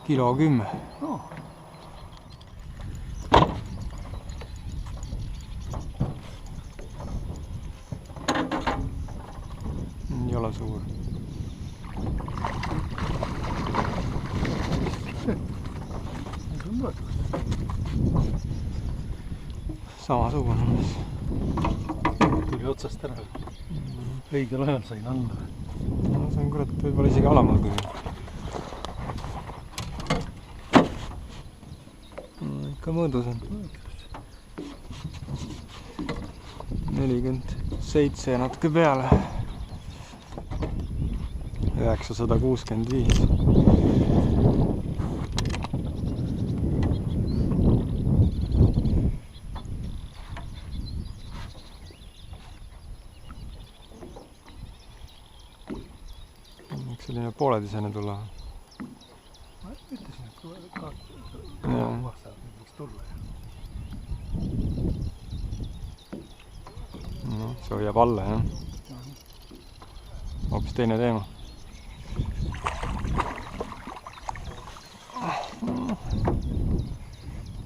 kilo 10. No. Ei ole suur. Samasugune. Tuli otsast ära. Õigel ajal sain alla. No, see on kurat võib-olla isegi alamal kui. Ikka mõõdus on. 47 ja natuke peale. 965. Võiks selline pooletisene tulla. Ma ütlesin, et võiks tulla. No, see hoiab alla, jah. Hoopis teine teema.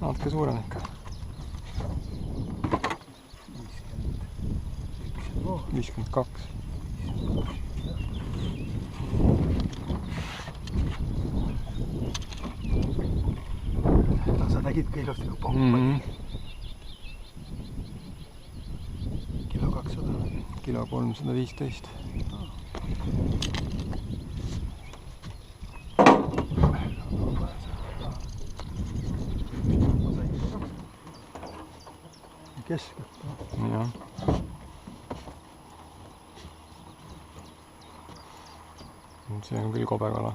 Natuke suurem ikka. 52. Sa nägid ka ilusti kui pompa. Kilo 200. Kilo 315. Keskelt. Jah. See on küll kobe kala.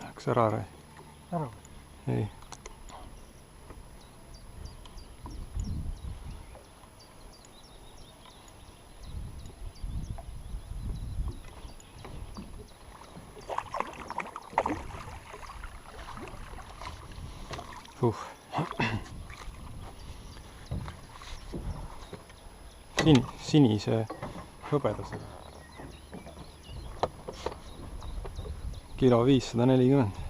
Läks ära või? Ära või? Ei. Sinise hõbedasega. Kilo 540.